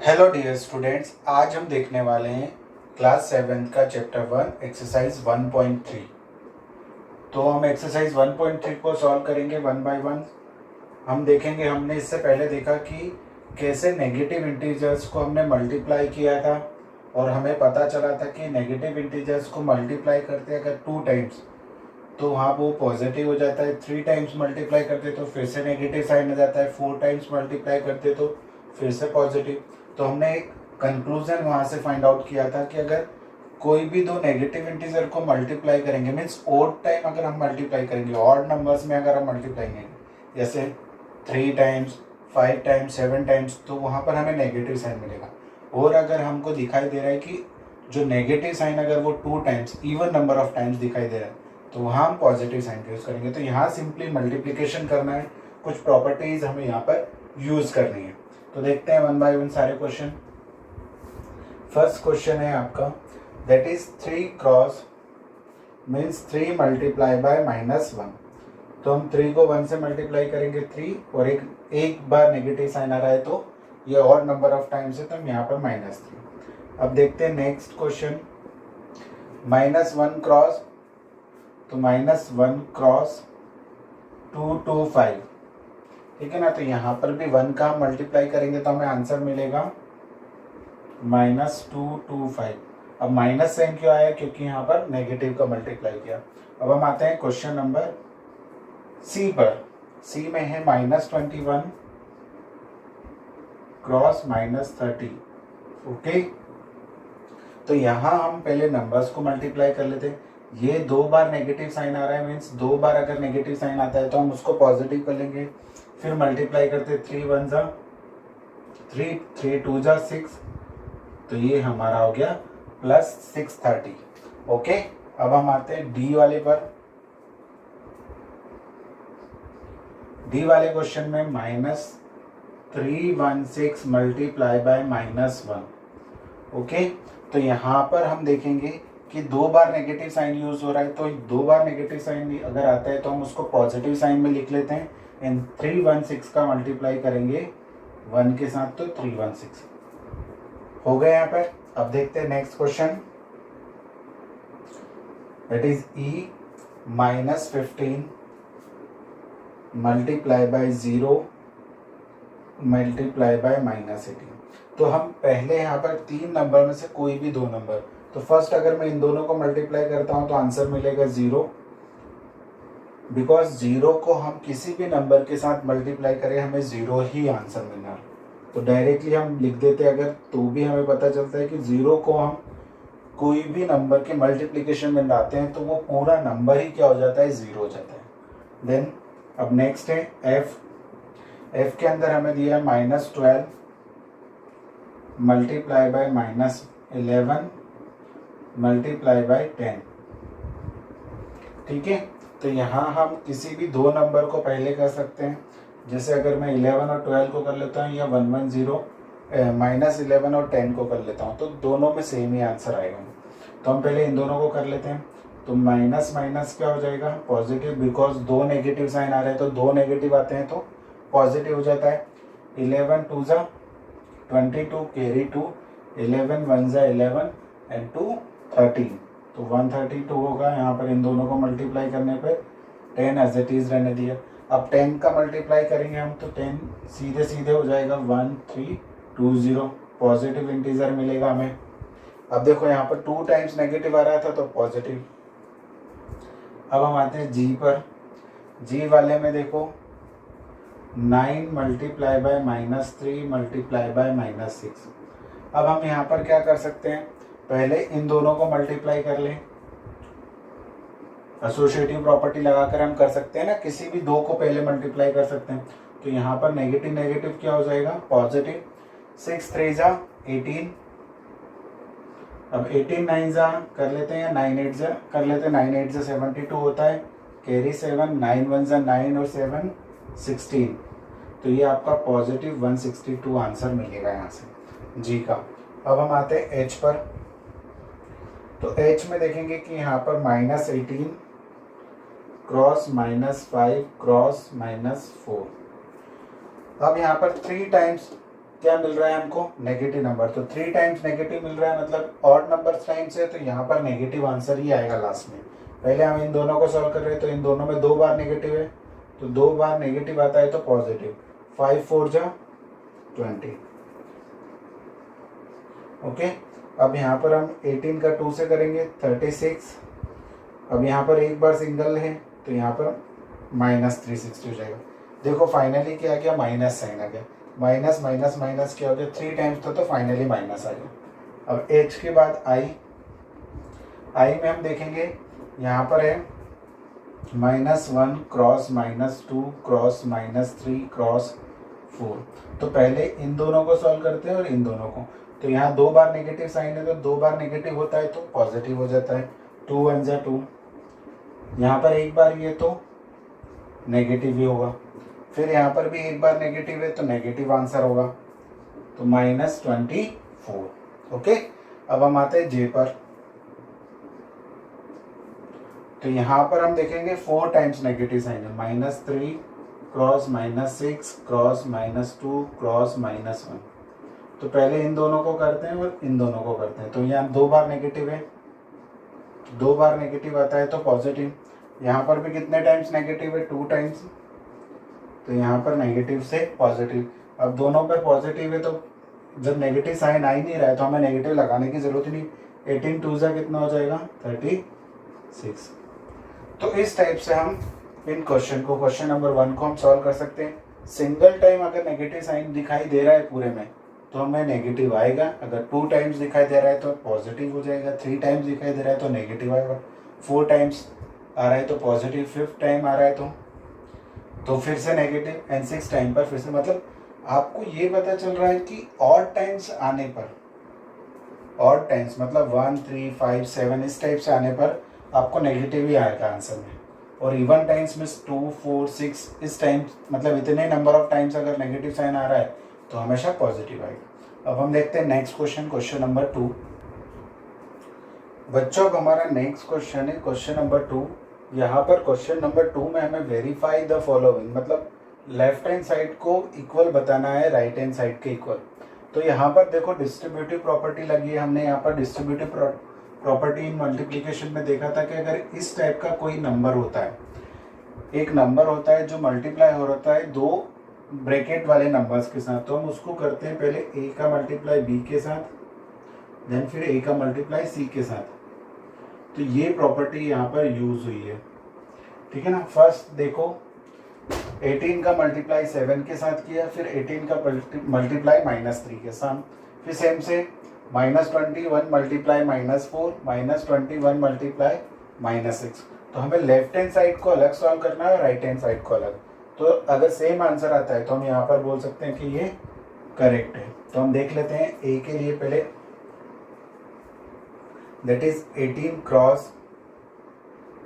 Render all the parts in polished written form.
Hello dear students, आज हम देखने वाले हैं क्लास 7 का चैप्टर 1 एक्सरसाइज 1.3। तो हम एक्सरसाइज 1.3 को सॉल्व करेंगे वन बाय वन। हम देखेंगे, हमने इससे पहले देखा कि कैसे नेगेटिव इंटीजर्स को हमने मल्टीप्लाई किया था और हमें पता चला था कि नेगेटिव इंटीजर्स को मल्टीप्लाई करते अगर 2 टाइम्स तो वहाँ वो पॉजिटिव हो जाता है, 3 टाइम्स मल्टीप्लाई करते तो फिर से नेगेटिव साइन आ जाता है, 4 टाइम्स मल्टीप्लाई करते तो फिर से पॉजिटिव। तो हमने एक कंक्लूजन वहाँ से फाइंड आउट किया था कि अगर कोई भी दो नेगेटिव इंटीजर को मल्टीप्लाई करेंगे, मीन्स ऑड टाइम अगर हम मल्टीप्लाई करेंगे, ऑड नंबर्स में अगर हम मल्टीप्लाई करेंगे जैसे 3 टाइम्स, 5 टाइम्स, 7 टाइम्स, तो वहाँ पर हमें नेगेटिव साइन मिलेगा। और अगर हमको दिखाई दे रहा है कि जो नेगेटिव साइन अगर वो 2 times even number of times दिखाई दे रहा है तो वहाँ हम पॉजिटिव साइन का यूज़ करेंगे। तो यहाँ सिंपली मल्टीप्लिकेशन करना है, कुछ प्रॉपर्टीज हमें यहाँ पर यूज़ करनी है। तो देखते हैं वन बाय वन सारे क्वेश्चन। फर्स्ट क्वेश्चन है आपका, that is 3 cross means 3 multiply by -1। तो हम 3 को 1 से मल्टीप्लाई करेंगे 3, और एक बार नेगेटिव साइन आ रहा है तो ये और नंबर ऑफ टाइम्स है तो हम यहाँ पर -3। अब देखते हैं नेक्स्ट क्वेश्चन, -1 क्रॉस, तो -1 क्रॉस 2 2 5, ठीक है ना। तो यहाँ पर भी 1 का हम मल्टीप्लाई करेंगे तो हमें आंसर मिलेगा -2 2 5। अब माइनस साइन क्यों आया, क्योंकि यहाँ पर नेगेटिव का मल्टीप्लाई किया। अब हम आते हैं क्वेश्चन नंबर सी पर। सी में है -21 क्रॉस -30। ओके, तो यहाँ हम पहले नंबर्स को मल्टीप्लाई कर लेते हैं। ये 2 बार नेगेटिव साइन आ रहा है, मीन्स 2 बार अगर नेगेटिव साइन आता है तो हम उसको पॉजिटिव कर लेंगे। फिर मल्टीप्लाई करते 3 1 जा 3, 3 2 जा 6, तो ये हमारा हो गया +630। ओके, अब हम आते हैं डी वाले पर। डी वाले क्वेश्चन में -316 मल्टीप्लाई बाय -1। ओके, तो यहाँ पर हम देखेंगे कि 2 बार नेगेटिव साइन यूज हो रहा है, तो 2 बार नेगेटिव साइन अगर आता है तो हम उसको पॉजिटिव साइन में लिख लेते हैं। एंड 316 का मल्टीप्लाई करेंगे 1 के साथ तो 316 हो गए यहाँ पर। अब देखते हैं next question, that is E -15 multiply by 0 multiply by -18। तो हम पहले यहाँ पर 3 नंबर में से कोई भी 2 नंबर, तो फर्स्ट अगर मैं इन दोनों को मल्टीप्लाई करता हूँ तो आंसर मिलेगा 0, बिकॉज 0 को हम किसी भी नंबर के साथ मल्टीप्लाई करें हमें 0 ही आंसर मिलना है। तो डायरेक्टली हम लिख देते अगर, तो भी हमें पता चलता है कि 0 को हम कोई भी नंबर के मल्टीप्लिकेशन में लाते हैं तो वो पूरा नंबर ही क्या हो जाता है, 0 हो जाता है। देन अब नेक्स्ट है एफ। एफ के अंदर हमें दिया है -12 मल्टीप्लाई बाय -11 मल्टीप्लाई बाय 10। ठीक है, तो यहाँ हम किसी भी 2 नंबर को पहले कर सकते हैं। जैसे अगर मैं 11 और 12 को कर लेता हूँ, या 110 -11 और 10 को कर लेता हूँ, तो दोनों में सेम ही आंसर आएगा। तो हम पहले इन दोनों को कर लेते हैं। तो माइनस माइनस क्या हो जाएगा, पॉजिटिव, बिकॉज 2 नेगेटिव साइन आ रहे हैं तो 2 नेगेटिव आते हैं तो पॉजिटिव हो जाता है। 11 2 जा 22 कैरी 2, 11 1 जा 11 एंड 2 13, तो 132 होगा। यहाँ पर इन दोनों को मल्टीप्लाई करने पर 10 एज इट इज रहने दिया। अब 10 का मल्टीप्लाई करेंगे हम तो 10 सीधे सीधे हो जाएगा 1320, पॉजिटिव इंटीजर मिलेगा हमें। अब देखो यहाँ पर 2 टाइम्स नेगेटिव आ रहा था तो पॉजिटिव। अब हम आते हैं जी पर। जी वाले में देखो 9 मल्टीप्लाई बाय -3 मल्टीप्लाई बाय -6। अब हम यहाँ पर क्या कर सकते हैं, पहले इन दोनों को मल्टीप्लाई कर लें। एसोसिएटिव प्रॉपर्टी लगाकर हम कर सकते हैं ना, किसी भी 2 को पहले मल्टीप्लाई कर सकते हैं। तो यहाँ पर नेगेटिव नेगेटिव क्या हो जाएगा, पॉजिटिव। 6 3 जा 18, अब 18 9 जा कर लेते हैं, या 9 8 जा कर लेते हैं। 9 8 जा 72 होता है, कैरी 7, 9 1 जा 9 और 7 16, तो ये आपका पॉजिटिव 162 आंसर मिलेगा यहाँ से जी का। अब हम आते हैं एच पर। तो एच में देखेंगे कि यहाँ पर -18 क्रॉस -5 क्रॉस -4। अब यहाँ पर 3 टाइम्स क्या मिल रहा है हमको, नेगेटिव नंबर। तो 3 टाइम्स नेगेटिव मिल रहा है, मतलब ऑड नंबर टाइम्स है, तो यहाँ पर नेगेटिव आंसर ही आएगा लास्ट में। पहले हम इन दोनों को सॉल्व कर रहे हैं, तो इन दोनों में 2 बार नेगेटिव है, तो 2 बार नेगेटिव आता है तो पॉजिटिव। 5 4 जा 20। ओके, अब यहाँ पर हम 18 का 2 से करेंगे 36। अब यहाँ पर एक बार सिंगल है, तो यहाँ पर -360 हो जाएगा। देखो फाइनली क्या गया, माइनस साइन आ गया। माइनस माइनस माइनस क्या हो गया, 3 टाइम्स था तो फाइनली माइनस आ गया। अब एच के बाद आई में हम देखेंगे, यहाँ पर है -1 क्रॉस -2 क्रॉस -3 क्रॉस 4। तो पहले इन दोनों को सॉल्व करते हैं और इन दोनों को। तो यहाँ 2 बार नेगेटिव साइन है, तो 2 बार नेगेटिव होता है तो पॉजिटिव हो जाता है। 2 1 जा 2। यहाँ पर एक बार ये तो नेगेटिव ही होगा, फिर यहाँ पर भी एक बार नेगेटिव है तो नेगेटिव आंसर होगा, तो -24। ओके, अब हम आते हैं जे पर। तो यहाँ पर हम देखेंगे 4 टाइम्स नेगेटिव साइन है, -3 क्रॉस -6 क्रॉस -2 क्रॉस -1। तो पहले इन दोनों को करते हैं और इन दोनों को करते हैं। तो यहाँ 2 बार नेगेटिव है, 2 बार नेगेटिव आता है तो पॉजिटिव। यहाँ पर भी कितने टाइम्स नेगेटिव है, 2 टाइम्स, तो यहाँ पर नेगेटिव से पॉजिटिव। अब दोनों पर पॉजिटिव है, तो जब नेगेटिव साइन आ ही नहीं रहा है तो हमें नेगेटिव लगाने की जरूरत ही नहीं। 18 2 जा कितना हो जाएगा, 36। तो इस टाइप से हम इन क्वेश्चन नंबर 1 को हम सॉल्व कर सकते हैं। सिंगल टाइम अगर नेगेटिव साइन दिखाई दे रहा है पूरे में तो हमें नेगेटिव आएगा, अगर 2 टाइम्स दिखाई दे रहा है तो पॉजिटिव हो जाएगा, 3 टाइम्स दिखाई दे रहा है तो नेगेटिव आएगा, 4 टाइम्स आ रहा है तो पॉजिटिव, 5th टाइम आ रहा है तो फिर से नेगेटिव, एंड 6 टाइम पर फिर से। मतलब आपको ये पता चल रहा है कि ऑड टाइम्स आने पर, ऑड टाइम्स मतलब 1 3 5 7 इस टाइप से आने पर आपको नेगेटिव ही आएगा आंसर में, और इवन टाइम्स में 2 4 6 इस टाइम मतलब इतने नंबर ऑफ टाइम्स अगर नेगेटिव साइन आ रहा है तो हमेशा पॉजिटिव आएगा। अब हम देखते हैं नेक्स्ट क्वेश्चन नंबर 2। बच्चों अब हमारा नेक्स्ट क्वेश्चन है क्वेश्चन नंबर 2। यहाँ पर क्वेश्चन नंबर 2 में हमें वेरीफाई द फॉलोइंग, मतलब लेफ्ट हैंड साइड को इक्वल बताना है राइट हैंड साइड के इक्वल। तो यहाँ पर देखो डिस्ट्रीब्यूटिव प्रॉपर्टी लगी है, हमने यहाँ पर डिस्ट्रीब्यूटिव प्रॉपर्टी इन मल्टीप्लिकेशन में देखा था कि अगर इस टाइप का कोई नंबर होता है, एक नंबर होता है जो मल्टीप्लाई हो रहा है 2 ब्रैकेट वाले नंबर्स के साथ, तो हम उसको करते हैं पहले a का मल्टीप्लाई b के साथ, देन फिर a का मल्टीप्लाई c के साथ। तो ये प्रॉपर्टी यहाँ पर यूज हुई है, ठीक है ना। फर्स्ट देखो 18 का मल्टीप्लाई 7 के साथ किया, फिर 18 का मल्टीप्लाई -3 के साथ, फिर सेम से -21 मल्टीप्लाई -4 -21 मल्टीप्लाई -6। तो हमें लेफ्ट हैंड साइड को अलग सॉल्व करना है और राइट हैंड साइड को अलग। तो अगर सेम आंसर आता है तो हम यहाँ पर बोल सकते हैं कि ये करेक्ट है। तो हम देख लेते हैं a के लिए पहले, that is 18 cross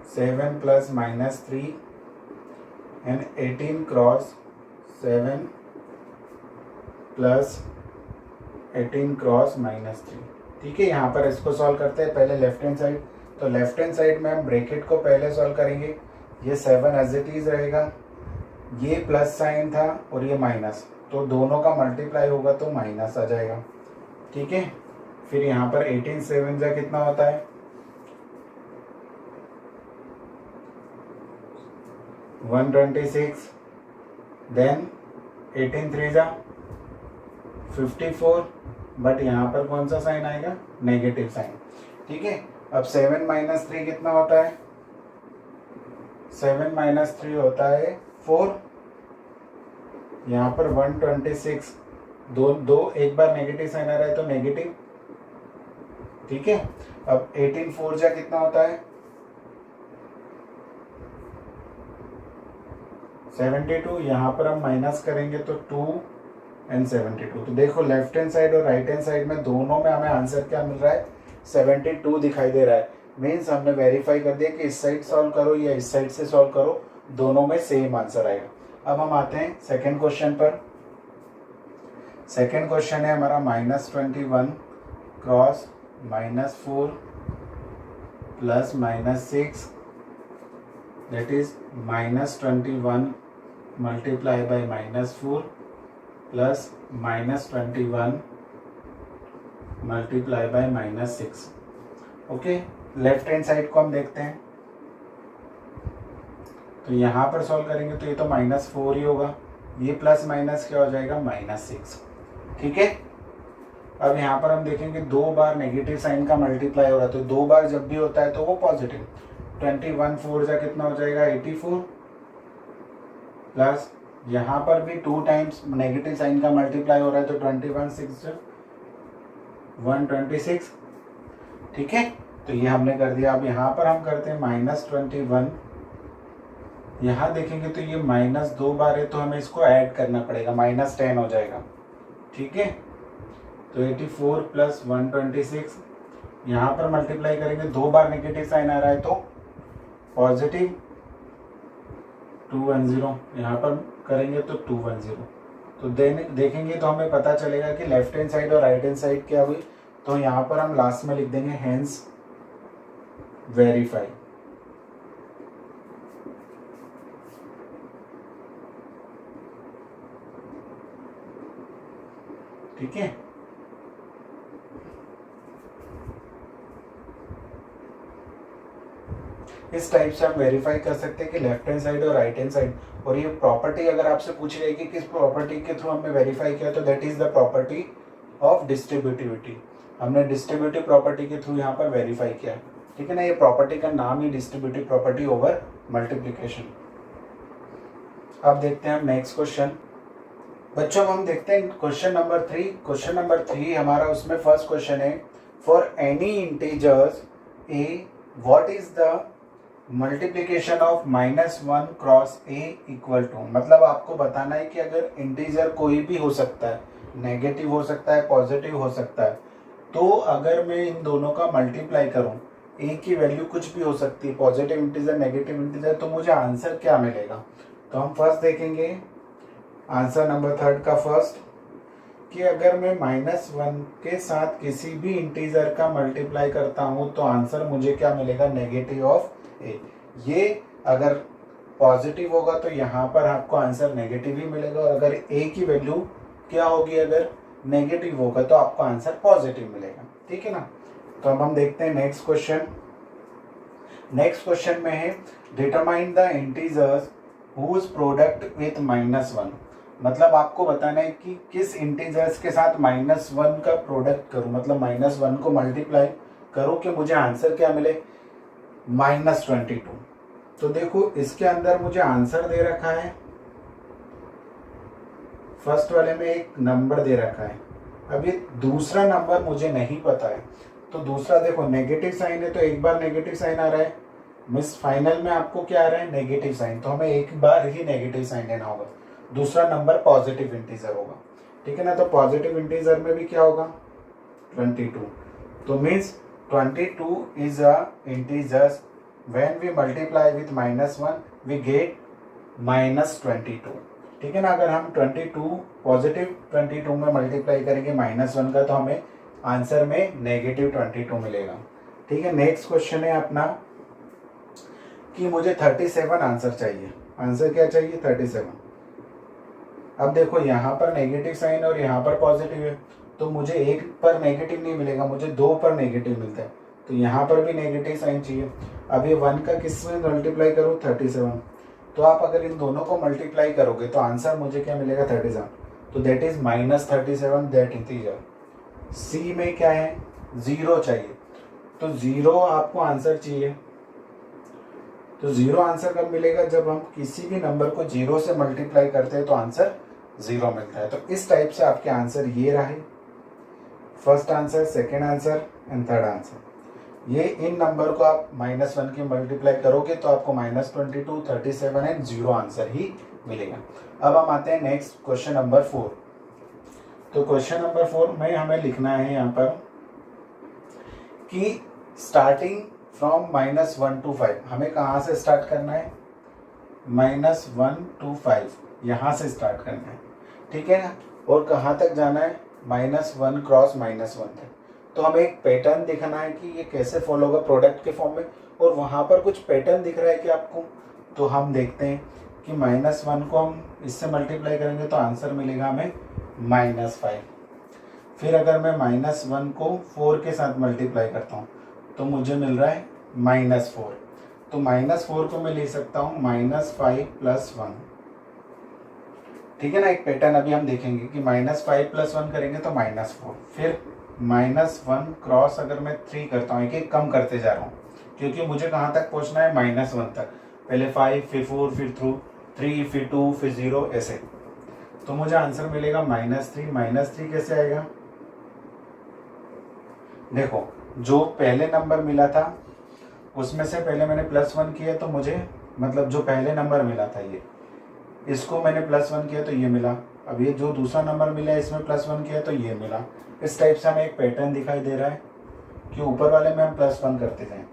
7 plus -3 and 18 cross 7 plus 18 cross -3। ठीक है, यहाँ पर इसको सॉल्व करते हैं पहले लेफ्ट हैंड साइड। तो लेफ्ट हैंड साइड में हम ब्रैकेट को पहले सॉल्व करेंगे, ये 7 एज इट इज रहेगा, ये प्लस साइन था और ये माइनस, तो दोनों का मल्टीप्लाई होगा तो माइनस आ जाएगा। ठीक है, फिर यहाँ पर 18 7 जा कितना होता है 126, देन 18 3 जा 54, बट यहाँ पर कौन सा साइन आएगा, नेगेटिव साइन। ठीक है, अब 7 - 3 कितना होता है, 7 - 3 होता है 4, यहाँ पर 126, दो एक बार नेगेटिव साइन आ रहा है तो नेगेटिव। ठीक है, अब 18 4 जा कितना होता है 72, यहाँ पर हम माइनस करेंगे तो 2 एंड 72। तो देखो लेफ्ट हैंड साइड और राइट हैंड साइड में दोनों में हमें आंसर क्या मिल रहा है, 72 दिखाई दे रहा है। मीन्स हमने वेरीफाई कर दिया कि इस साइड सॉल्व करो या इस साइड से सॉल्व करो, दोनों में सेम आंसर आएगा। अब हम आते हैं सेकेंड क्वेश्चन पर। सेकेंड क्वेश्चन है हमारा -21 cross -4 plus -6, that is -21 multiply by -4 plus -21 multiply by -6। Okay, left hand side को हम देखते हैं, तो यहाँ पर सॉल्व करेंगे तो ये तो -4 ही होगा, ये प्लस माइनस क्या हो जाएगा -6। ठीक है, अब यहाँ पर हम देखेंगे 2 बार नेगेटिव साइन का मल्टीप्लाई हो रहा है, तो 2 बार जब भी होता है तो वो पॉजिटिव। 21 4 जा कितना हो जाएगा 84, प्लस यहाँ पर भी 2 टाइम्स नेगेटिव साइन का मल्टीप्लाई हो रहा है, तो 21 6 126। ठीक है, तो ये हमने कर दिया। अब यहाँ पर हम करते हैं -21, यहाँ देखेंगे तो ये -2 बार है, तो हमें इसको ऐड करना पड़ेगा, -10 हो जाएगा। ठीक है, तो 84 प्लस 126, यहाँ पर मल्टीप्लाई करेंगे, 2 बार नेगेटिव साइन आ रहा है तो पॉजिटिव 210, यहाँ पर करेंगे तो 210। तो देखेंगे तो हमें पता चलेगा कि लेफ्ट हैंड साइड और राइट हैंड साइड क्या हुई। तो यहाँ पर हम लास्ट में लिख देंगे हेंस वेरीफाई। ठीक है, इस टाइप से हम वेरीफाई कर सकते हैं कि लेफ्ट हैंड साइड और राइट हैंड साइड। और ये प्रॉपर्टी अगर आपसे पूछ रही है कि किस प्रॉपर्टी के थ्रू हमने वेरीफाई किया, तो that is the property of distributivity. हमने डिस्ट्रीब्यूटिव प्रॉपर्टी के थ्रू यहाँ पर वेरीफाई किया। ठीक है ना, ये प्रॉपर्टी का नाम ही डिस्ट्रीब्यूटिव प्रॉपर्टी ओवर मल्टीप्लीकेशन। अब देखते हैं नेक्स्ट क्वेश्चन। बच्चों हम देखते हैं क्वेश्चन नंबर 3। क्वेश्चन नंबर 3 हमारा, उसमें फर्स्ट क्वेश्चन है, for any integers A what is the multiplication of -1 cross A equal to. मतलब आपको बताना है कि अगर इंटीजर कोई भी हो सकता है, नेगेटिव हो सकता है, पॉजिटिव हो सकता है, तो अगर मैं इन दोनों का मल्टीप्लाई करूं, ए की वैल्यू कुछ भी हो सकती है, पॉजिटिव इंटीजर, नेगेटिव इंटीजर, तो मुझे आंसर क्या मिलेगा। तो हम फर्स्ट देखेंगे आंसर नंबर 3 का फर्स्ट, कि अगर मैं -1 के साथ किसी भी इंटीजर का मल्टीप्लाई करता हूं तो आंसर मुझे क्या मिलेगा, नेगेटिव ऑफ ए। ये अगर पॉजिटिव होगा तो यहाँ पर आपको आंसर नेगेटिव ही मिलेगा, और अगर ए की वैल्यू क्या होगी, अगर नेगेटिव होगा तो आपको आंसर पॉजिटिव मिलेगा। ठीक है ना, तो अब हम देखते हैं नेक्स्ट क्वेश्चन। नेक्स्ट क्वेश्चन में है, determine the integers whose product with -1। मतलब आपको बताना है कि किस इंटीजर्स के साथ -1 का प्रोडक्ट करूं, मतलब -1 को मल्टीप्लाई करूं कि मुझे आंसर क्या मिले, -22। तो देखो इसके अंदर मुझे आंसर दे रखा है, फर्स्ट वाले में एक नंबर दे रखा है, अभी दूसरा नंबर मुझे नहीं पता है। तो दूसरा देखो नेगेटिव साइन है, तो एक बार नेगेटिव साइन आ रहा है, मिस फाइनल में आपको क्या आ रहा है, नेगेटिव साइन, तो हमें एक बार ही नेगेटिव साइन लेना होगा। दूसरा नंबर पॉजिटिव इंटीजर होगा। ठीक है ना, तो पॉजिटिव इंटीजर में भी क्या होगा, 22। तो means 22 is a integers when we multiply with -1 we get -22। ठीक है ना, अगर हम 22 पॉजिटिव 22 में मल्टीप्लाई करेंगे -1 का, तो हमें आंसर में -22 मिलेगा। ठीक है, नेक्स्ट क्वेश्चन है अपना कि मुझे 37 आंसर चाहिए। आंसर क्या चाहिए, 37। अब देखो यहाँ पर नेगेटिव साइन और यहाँ पर पॉजिटिव है, तो मुझे एक पर नेगेटिव नहीं मिलेगा, मुझे 2 पर नेगेटिव मिलता है, तो यहाँ पर भी नेगेटिव साइन चाहिए। अब ये 1 का किस में मल्टीप्लाई करूँ, 37। तो आप अगर इन दोनों को मल्टीप्लाई करोगे तो आंसर मुझे क्या मिलेगा, 37। तो दैट इज -37 दैट इंटीजर। सी में क्या है, 0 चाहिए, तो 0 आपको आंसर चाहिए। तो 0 आंसर कब मिलेगा, जब हम किसी भी नंबर को 0 से मल्टीप्लाई करते हैं तो आंसर 0 मिलता है। तो इस टाइप से आपके आंसर ये रहे, first answer, second answer and third answer. ये इन नंबर को आप -1 की मल्टीप्लाई करोगे तो आपको -22, 37 एंड 0 आंसर ही मिलेगा। अब हम आते हैं नेक्स्ट क्वेश्चन नंबर 4। तो क्वेश्चन नंबर 4 में हमें लिखना है यहाँ पर कि स्टार्टिंग फ्रॉम -1 to 5, हमें कहाँ से स्टार्ट करना है, -1 to 5 यहाँ से स्टार्ट करना है। ठीक है ना, और कहाँ तक जाना है, -1 क्रॉस -1 तक। तो हमें एक पैटर्न दिखाना है कि ये कैसे फॉलो होगा प्रोडक्ट के फॉर्म में, और वहाँ पर कुछ पैटर्न दिख रहा है कि आपको। तो हम देखते हैं कि -1 को हम इससे मल्टीप्लाई करेंगे तो आंसर मिलेगा हमें -5। फिर अगर मैं -1 को 4 के साथ मल्टीप्लाई करता हूँ तो मुझे मिल रहा है -4। तो -4 को मैं ले सकता हूँ -5 + 1। ठीक है ना, एक पैटर्न अभी हम देखेंगे कि -5 + 1 करेंगे तो -4। फिर -1 क्रॉस अगर मैं 3 करता हूँ, एक एक कम करते जा रहा हूँ क्योंकि मुझे कहाँ तक पहुँचना है, -1 तक। पहले 5, फिर 4, फिर 3, फिर 2, फिर 0, ऐसे। तो मुझे आंसर मिलेगा -3। -3 कैसे आएगा? देखो, जो पहले नंबर मिला था उसमें से पहले मैंने +1 किया तो मुझे, मतलब जो पहले नंबर मिला था ये, इसको मैंने +1 किया तो ये मिला। अब ये जो दूसरा नंबर मिला है इसमें +1 किया तो ये मिला। इस टाइप से हमें एक पैटर्न दिखाई दे रहा है कि ऊपर वाले में हम +1 करते जाएं।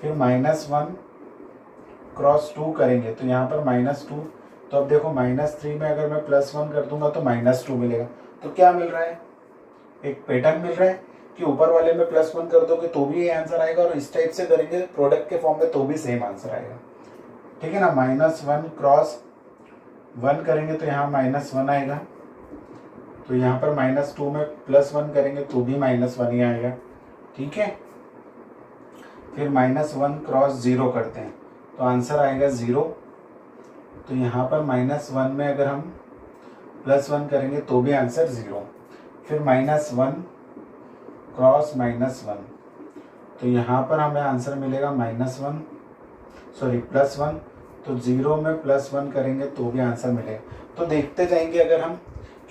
फिर -1 क्रॉस 2 करेंगे तो यहाँ पर -2। तो अब देखो -3 में अगर मैं +1 कर दूंगा तो -2 मिलेगा। तो क्या मिल रहा है, एक पैटर्न मिल रहा है कि ऊपर वाले में +1 कर दोगे तो भी ये आंसर आएगा, और इस टाइप से करेंगे प्रोडक्ट के फॉर्म में तो भी सेम आंसर आएगा। ठीक है ना, -1 क्रॉस 1 करेंगे तो यहाँ -1 आएगा। तो यहाँ पर -2 में +1 करेंगे तो भी -1 ही आएगा। ठीक है, फिर -1 क्रॉस 0 करते हैं तो आंसर आएगा 0। तो यहाँ पर -1 में अगर हम +1 करेंगे तो भी आंसर 0। फिर -1 क्रॉस -1, तो यहाँ पर हमें आंसर मिलेगा +1। तो 0 में +1 करेंगे तो भी आंसर मिलेगा। तो देखते जाएंगे अगर हम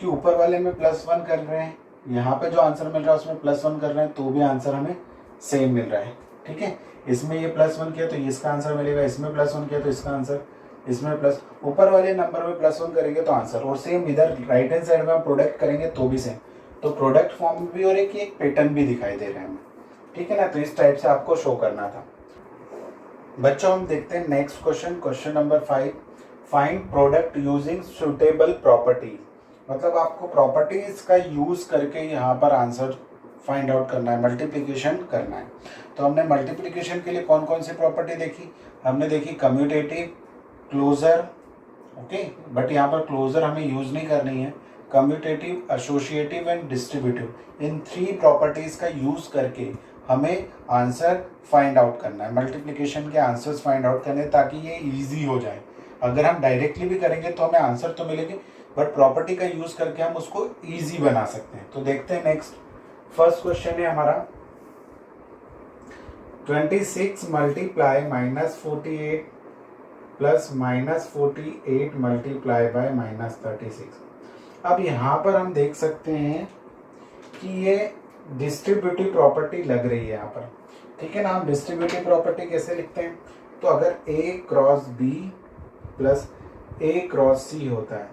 कि ऊपर वाले में +1 कर रहे हैं, यहाँ पे जो आंसर मिल रहा है उसमें +1 कर रहे हैं तो भी आंसर हमें सेम मिल रहा है। ठीक है, इसमें ये +1 किया तो इसका आंसर मिलेगा, इसमें +1 किया तो इसका आंसर, इसमें प्लस, ऊपर वाले नंबर में +1 करेंगे तो आंसर, और सेम इधर राइट हैंड साइड में हम प्रोडक्ट करेंगे तो भी सेम। तो प्रोडक्ट फॉर्म भी और एक पैटर्न भी दिखाई दे रहे हैं। ठीक है ना, तो इस टाइप से आपको शो करना था। बच्चों हम देखते हैं next question number 5। Find product using suitable property. मतलब आपको प्रॉपर्टीज का यूज करके यहाँ पर आंसर फाइंड आउट करना है, मल्टीप्लिकेशन करना है। तो हमने मल्टीप्लिकेशन के लिए कौन कौन सी प्रॉपर्टी देखी? हमने देखी कम्यूटेटिव, क्लोजर, ओके, बट यहाँ पर क्लोजर हमें यूज नहीं करनी है। Commutative, associative and distributive, in 3 properties का यूज करके हमें आंसर फाइंड आउट करना है, मल्टीप्लिकेशन के आंसर्स फाइंड आउट करने, ताकि ये इजी हो जाए। अगर हम डायरेक्टली भी करेंगे तो हमें आंसर तो मिलेंगे, बट प्रॉपर्टी का यूज करके हम उसको इजी बना सकते हैं। तो देखते हैं नेक्स्ट। फर्स्ट क्वेश्चन है हमारा 26 मल्टीप्लाई -48 प्लस -48 मल्टीप्लाई बाय -36। अब यहाँ पर हम देख सकते हैं कि ये डिस्ट्रीब्यूटिव प्रॉपर्टी लग रही है यहाँ पर। ठीक है ना, हम डिस्ट्रीब्यूटिव प्रॉपर्टी कैसे लिखते हैं? तो अगर A cross B plus A cross C होता है,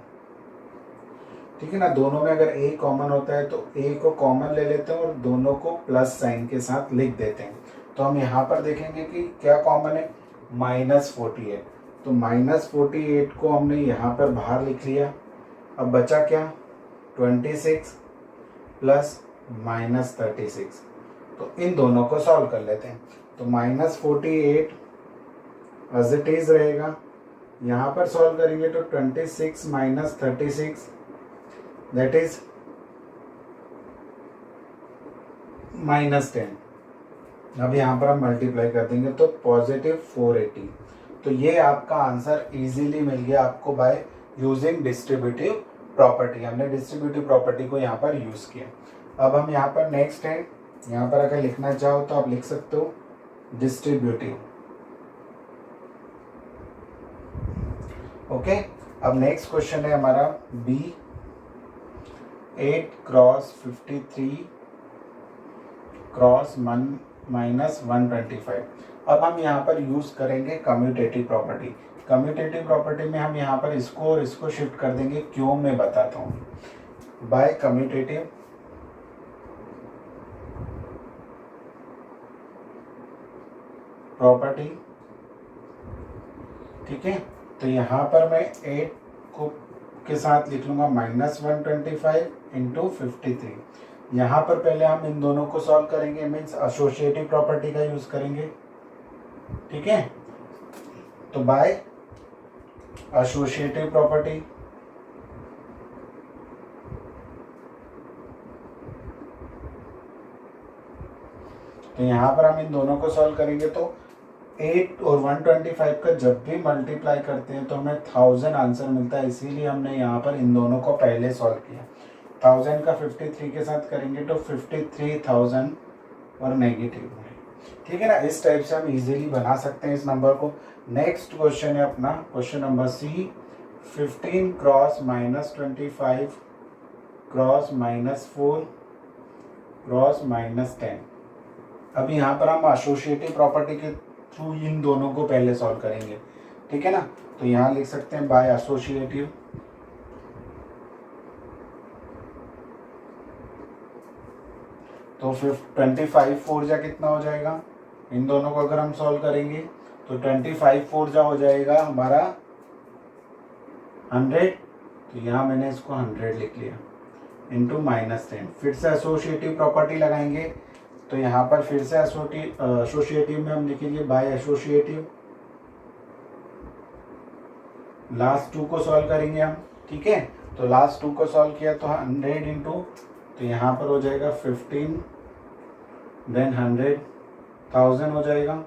ठीक है ना, दोनों में अगर A कॉमन होता है तो A को कॉमन ले लेते हैं और दोनों को प्लस साइन के साथ लिख देते हैं। तो हम यहाँ पर देखेंगे कि क्या कॉमन है, -48। तो -48 को हमने यहाँ पर बाहर लिख लिया। अब बचा क्या, 26 प्लस -36। तो इन दोनों को सॉल्व कर लेते हैं। तो -48 एज इट इज रहेगा, यहाँ पर सॉल्व करेंगे तो 26 माइनस 36 दैट इज -10। अब यहाँ पर हम मल्टीप्लाई कर देंगे तो +480। तो ये आपका आंसर इजीली मिल गया आपको बाय यूजिंग डिस्ट्रीब्यूटिव प्रॉपर्टी। हमने डिस्ट्रीब्यूटिव प्रॉपर्टी को यहाँ पर यूज किया। अब हम यहाँ पर नेक्स्ट है, यहाँ पर अगर लिखना चाहो तो आप लिख सकते हो डिस्ट्रीब्यूटिव। ओके, अब नेक्स्ट क्वेश्चन है हमारा B 8 क्रॉस 53 क्रॉस -125। अब हम यहाँ पर यूज करेंगे कम्यूटेटिव प्रॉपर्टी। कम्यूटेटिव प्रॉपर्टी में हम यहाँ पर इसको और इसको शिफ्ट कर देंगे, क्यों मैं बताता हूँ। बाय कम्यूटेटिव प्रॉपर्टी, ठीक है, तो यहाँ पर मैं 8 को के साथ लिख लूँगा -125 इंटू 53। यहाँ पर पहले हम इन दोनों को सॉल्व करेंगे, मीन्स एसोसिएटिव प्रॉपर्टी का यूज करेंगे। ठीक है, तो बाय एसोसिएटिव प्रॉपर्टी तो यहाँ पर हम इन दोनों को सॉल्व करेंगे तो 8 और 125 का जब भी मल्टीप्लाई करते हैं तो हमें 1000 आंसर मिलता है, इसीलिए हमने यहाँ पर इन दोनों को पहले सॉल्व किया। 1000 का 53 के साथ करेंगे तो 53,000 और नेगेटिव है। ठीक है ना, इस टाइप से हम इजीली बना सकते हैं इस नंबर को। नेक्स्ट क्वेश्चन है अपना question number C, 15 cross -25 cross -4 cross -10। अब यहाँ पर हम एसोसिएटिव प्रॉपर्टी के थ्रू इन दोनों को पहले सॉल्व करेंगे। ठीक है ना, तो यहाँ लिख सकते हैं बाय एसोसिएटिव। तो 25 4 जा कितना हो जाएगा, इन दोनों को अगर हम सॉल्व करेंगे तो 25 4 जा हो जाएगा हमारा 100। तो यहाँ मैंने इसको 100 लिख लिया इंटू -10। फिर से एसोसिएटिव प्रॉपर्टी लगाएंगे तो यहाँ पर फिर से एसोसिएटिव में हम लिखेंगे बाय एसोसिएटिव। लास्ट 2 को सॉल्व करेंगे हम। ठीक है, तो लास्ट 2 को सॉल्व किया तो 100 इंटू, तो यहाँ पर हो जाएगा 15 देन 100 1000 हो जाएगा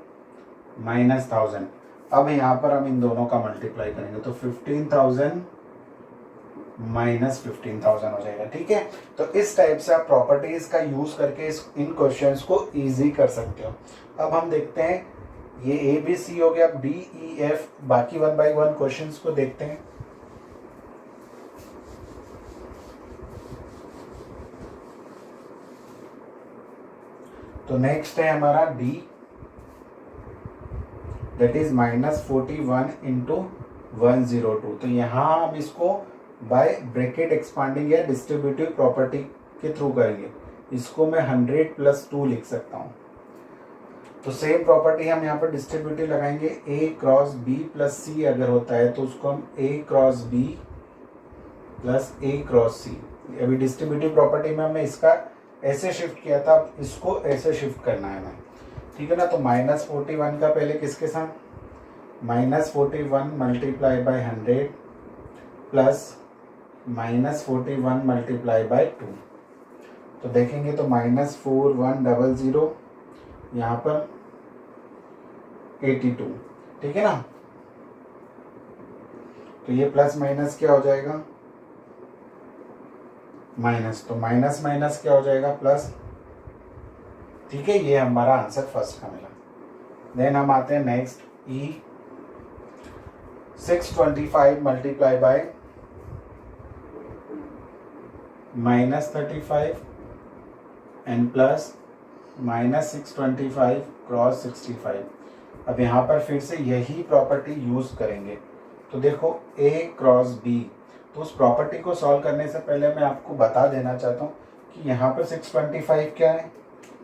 -1000। अब यहाँ पर हम इन दोनों का मल्टीप्लाई करेंगे तो 15,000 -15,000 हो जाएगा। ठीक है, तो इस टाइप से आप प्रॉपर्टीज का यूज करके इन क्वेश्चंस को इजी कर सकते हो। अब हम देखते हैं, ये ए बी सी हो गया, बी ई एफ, बाकी 1 बाई 1 क्वेश्चंस को देखते हैं। तो नेक्स्ट है हमारा डी, दैट इज -41 इंटू 102। तो यहाँ हम इसको बाय ब्रैकेट एक्सपांडिंग या डिस्ट्रीब्यूटिव प्रॉपर्टी के थ्रू करेंगे। इसको मैं 100 + 2 लिख सकता हूँ। तो सेम प्रॉपर्टी हम यहाँ पर डिस्ट्रीब्यूटिव लगाएंगे, a क्रॉस b + c अगर होता है तो उसको हम a cross b + a cross c। अभी डिस्ट्रीब्यूटिव प्रॉपर्टी में हमने इसका ऐसे शिफ्ट किया था, अब इसको ऐसे शिफ्ट करना है हमें। ठीक है ना, तो -41 का पहले किसके साथ, -41 × 100 प्लस -41 × 2। तो देखेंगे तो -4100 यहाँ पर 82। ठीक है ना, तो ये प्लस माइनस क्या हो जाएगा, माइनस, तो माइनस माइनस क्या हो जाएगा, प्लस। ठीक है, ये हमारा आंसर फर्स्ट का मिला। देन हम आते हैं next, E 625 × -35 and plus -625 cross 65। अब यहाँ पर फिर से यही प्रॉपर्टी यूज करेंगे। तो देखो a क्रॉस b, तो उस प्रॉपर्टी को सॉल्व करने से पहले मैं आपको बता देना चाहता हूँ कि यहाँ पर 625 क्या है,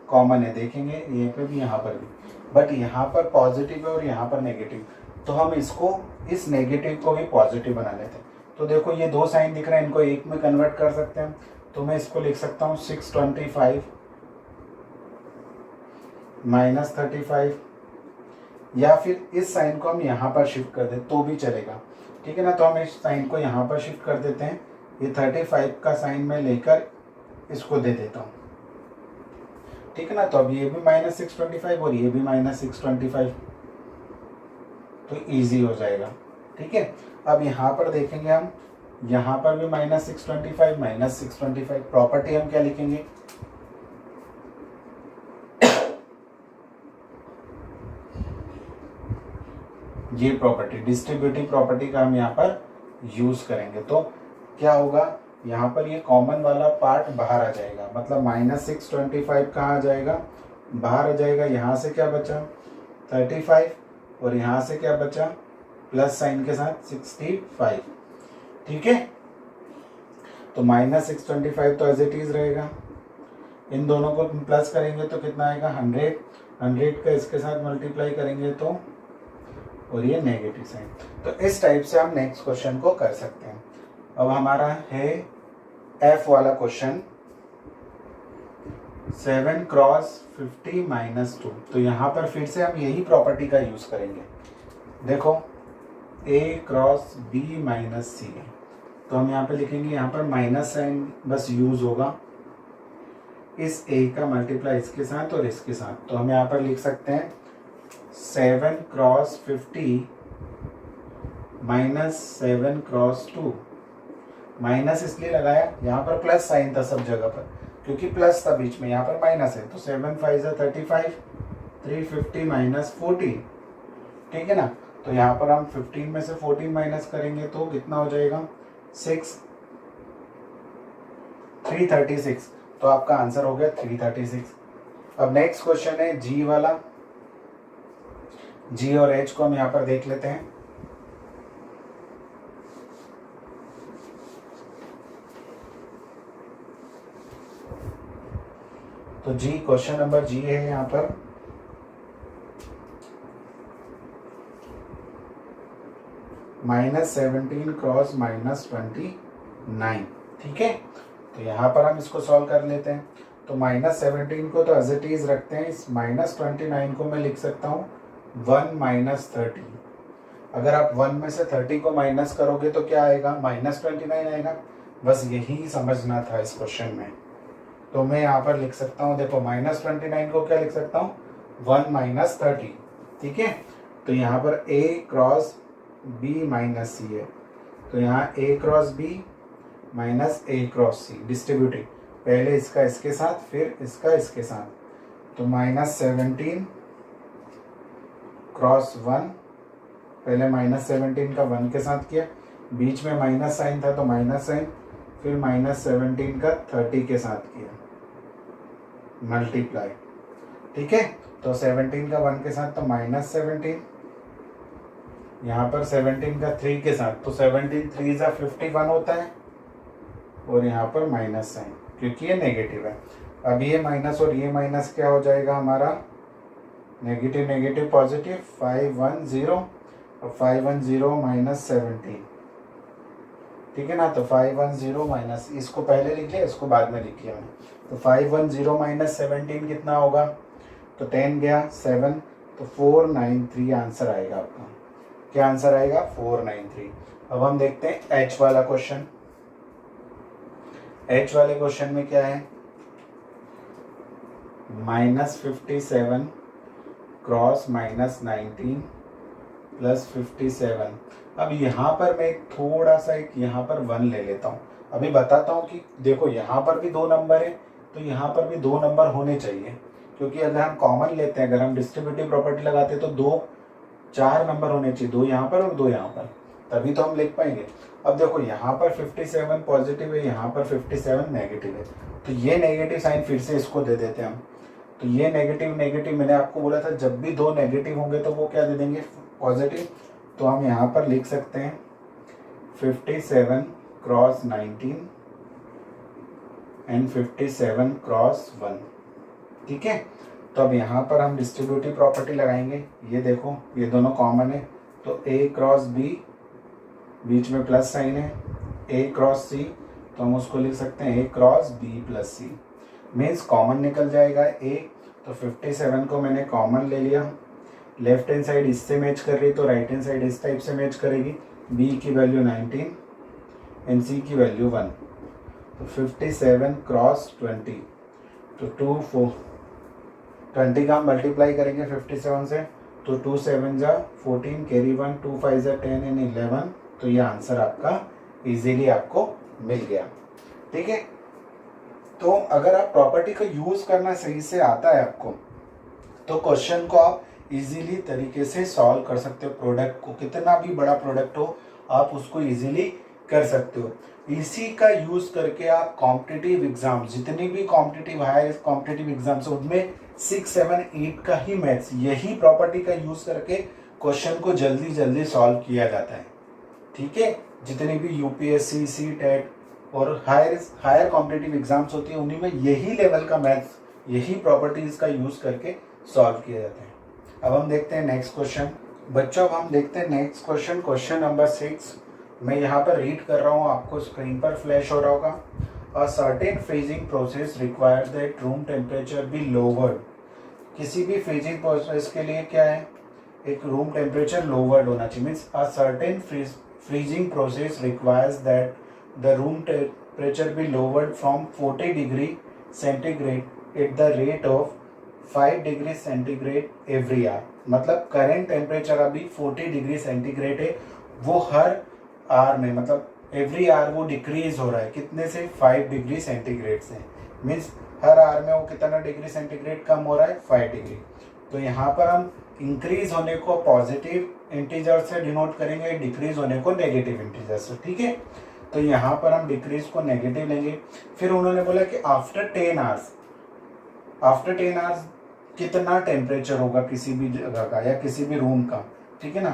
कॉमन है। देखेंगे ये पे भी यहाँ पर भी, बट यहाँ पर पॉजिटिव है और यहाँ पर नेगेटिव, तो हम इसको इस नेगेटिव को भी पॉजिटिव बना लेते हैं। तो देखो ये दो साइन दिख रहे हैं, इनको एक में कन्वर्ट कर सकते हैं। तो मैं इसको लिख सकता हूँ 625 -35, या फिर इस साइन को हम यहाँ पर शिफ्ट कर दें तो भी चलेगा। ठीक है ना, तो हम इस साइन को यहाँ पर शिफ्ट कर देते हैं। ये 35 का साइन मैं लेकर इसको दे देता हूँ। ठीक है ना, तो अब ये भी -625 और ये भी -625, तो इजी हो जाएगा। ठीक है, अब यहाँ पर देखेंगे हम, यहाँ पर भी -625 -625, प्रॉपर्टी हम क्या लिखेंगे, ये प्रॉपर्टी डिस्ट्रीब्यूटिव प्रॉपर्टी का हम यहाँ पर यूज करेंगे। तो क्या होगा, यहाँ पर ये कॉमन वाला पार्ट बाहर आ जाएगा, मतलब -625 कहाँ आ जाएगा, बाहर आ जाएगा। यहाँ से क्या बचा 35 और यहाँ से क्या बचा प्लस साइन के साथ 65। ठीक है, तो -625 तो एज इट इज रहेगा। इन दोनों को प्लस करेंगे तो कितना आएगा 100, 100 का इसके साथ मल्टीप्लाई करेंगे तो, और ये नेगेटिव साइन। तो इस टाइप से हम नेक्स्ट क्वेश्चन को कर सकते हैं। अब हमारा है एफ वाला क्वेश्चन, 7 क्रॉस 50 - 2। तो यहाँ पर फिर से हम यही प्रॉपर्टी का यूज करेंगे। देखो a क्रॉस b - c, तो हम यहाँ पे लिखेंगे, यहाँ पर माइनस साइन बस यूज होगा, इस a का मल्टीप्लाई इसके साथ और इसके साथ, तो हम यहाँ पर लिख सकते हैं 7 क्रॉस 50 माइनस 7 क्रॉस 2। माइनस इसलिए लगाया, यहाँ पर प्लस साइन था सब जगह पर, क्योंकि प्लस था बीच में, यहाँ पर माइनस है, तो 7 5 35, 350 माइनस 40, ठीक है ना। तो यहाँ पर हम 15 में से 14 माइनस करेंगे तो कितना हो जाएगा 336। तो आपका आंसर हो गया 336। अब नेक्स्ट क्वेश्चन है जी वाला। जी और एच को हम यहाँ पर देख लेते हैं। तो जी, क्वेश्चन नंबर जी है यहाँ पर -17 क्रॉस -29, ठीक है। तो यहाँ पर हम इसको सॉल्व कर लेते हैं। तो -17 को तो एज इट इज रखते हैं, इस -29 को मैं लिख सकता हूँ 1 - 30। अगर आप 1 में से 30 को माइनस करोगे तो क्या आएगा, -29 आएगा। बस यही समझना था इस क्वेश्चन में। तो मैं यहाँ पर लिख सकता हूँ, देखो -29 को क्या लिख सकता हूँ 1 - 30, ठीक है। तो यहाँ पर a cross b minus C है, तो यहाँ a cross b minus a cross C distributive, पहले इसका इसके साथ फिर इसका इसके साथ, तो -17 क्रॉस 1, पहले -17 का 1 के साथ किया, बीच में माइनस साइन था तो माइनस साइन, फिर -17 का 30 के साथ किया मल्टीप्लाई, ठीक है। तो 17 का 1 के साथ तो -17, यहाँ पर 17 का 3 के साथ, तो 17 3 जा 51 होता है, और यहाँ पर माइनस साइन क्योंकि ये नेगेटिव है। अब ये माइनस और ये माइनस क्या हो जाएगा हमारा, नेगेटिव नेगेटिव पॉजिटिव, 510, और 510 माइनस 17, ठीक है ना। तो 510 माइनस, इसको पहले लिख लिया, इसको बाद में लिख लिया मैंने। तो 510 माइनस 17 कितना होगा, तो 10 गया 7, तो 493 आंसर आएगा आपका। क्या आंसर आएगा, 493। अब हम देखते हैं एच वाला क्वेश्चन। एच वाले क्वेश्चन में क्या है, -57 क्रॉस -19 प्लस 57। अब यहाँ पर मैं थोड़ा सा एक यहाँ पर 1 ले लेता हूँ। अभी बताता हूँ कि देखो यहाँ पर भी 2 नंबर है, तो यहाँ पर भी 2 नंबर होने चाहिए, क्योंकि अगर हम कॉमन लेते हैं, अगर हम डिस्ट्रीब्यूटिव प्रॉपर्टी लगाते हैं तो 4 नंबर होने चाहिए, 2 यहाँ पर और 2 यहाँ पर, तभी तो हम लिख पाएंगे। अब देखो यहाँ पर 57 पॉजिटिव है, यहाँ पर 57 नेगेटिव है, तो ये नेगेटिव साइन फिर से इसको दे देते हैं हम। तो ये नेगेटिव नेगेटिव, मैंने आपको बोला था जब भी 2 नेगेटिव होंगे तो वो क्या दे देंगे, पॉजिटिव। तो हम यहाँ पर लिख सकते हैं 57 क्रॉस 19 एंड 57 क्रॉस 1, ठीक है। तो अब यहाँ पर हम डिस्ट्रीब्यूटिव प्रॉपर्टी लगाएंगे। ये देखो ये दोनों कॉमन है, तो a क्रॉस b, बीच में प्लस साइन है, a क्रॉस c, तो हम उसको लिख सकते हैं a cross b plus c, means common निकल जाएगा a। तो 57 को मैंने कॉमन ले लिया, लेफ्ट हैंड साइड इससे मैच कर रही तो राइट हैंड साइड इस टाइप से मैच करेगी, b की वैल्यू 19 एंड c की वैल्यू 1, तो 57 क्रॉस 20, तो 2 4 20 का हम मल्टीप्लाई करेंगे 57 से, तो 2 7 जा 14, कैरी 1, 2 5 जा 10 एंड 11, तो ये आंसर आपका इजीली आपको मिल गया, ठीक है। तो अगर आप प्रॉपर्टी का यूज करना सही से आता है आपको, तो क्वेश्चन को आप इजीली तरीके से सॉल्व कर सकते हो। प्रोडक्ट को, कितना भी बड़ा प्रोडक्ट हो आप उसको इजीली कर सकते हो। इसी का यूज करके आप कॉम्पिटिटिव एग्जाम, जितनी भी कॉम्पिटिटिव हायर कॉम्पिटिटिव एग्जाम्स उनमें 6 7 8 का ही मैथ्स यही प्रॉपर्टी का यूज करके क्वेश्चन को जल्दी जल्दी सॉल्व किया जाता है, ठीक है। जितनी भी यूपीएससी, सीटेट और हायर कॉम्पिटिटिव एग्जाम्स होती है उन्हीं में यही लेवल का मैथ्स, यही प्रॉपर्टीज का यूज करके सॉल्व किया जाता है। अब हम देखते हैं नेक्स्ट क्वेश्चन। बच्चों अब हम देखते हैं नेक्स्ट क्वेश्चन, क्वेश्चन नंबर 6। मैं यहाँ पर रीड कर रहा हूँ, आपको स्क्रीन पर फ्लैश हो रहा होगा। A certain freezing process requires that room temperature be lowered. किसी भी फ्रीजिंग प्रोसेस के लिए क्या है, एक रूम टेम्परेचर लोवर्ड होना चाहिए। Means a certain freezing process requires that the room temperature be lowered from 40 degree centigrade at the rate of 5 degree centigrade every hour. मतलब करेंट टेम्परेचर अभी 40 डिग्री सेंटीग्रेड है, वो हर आवर में, मतलब every hour वो decrease हो रहा है। कितने से? 5 डिग्री सेंटीग्रेड से। मीन्स हर आवर में वो कितना डिग्री सेंटीग्रेड कम हो रहा है? 5 डिग्री। तो यहाँ पर हम इंक्रीज होने को पॉजिटिव इंटीजर से डिनोट करेंगे, डिक्रीज होने को नेगेटिव इंटीजर से। ठीक है, तो यहाँ पर हम डिक्रीज को नेगेटिव लेंगे। फिर उन्होंने बोला कि आफ्टर 10 आवर्स, आफ्टर 10 आवर्स कितना टेम्परेचर होगा किसी भी जगह का या किसी भी रूम का। ठीक है ना,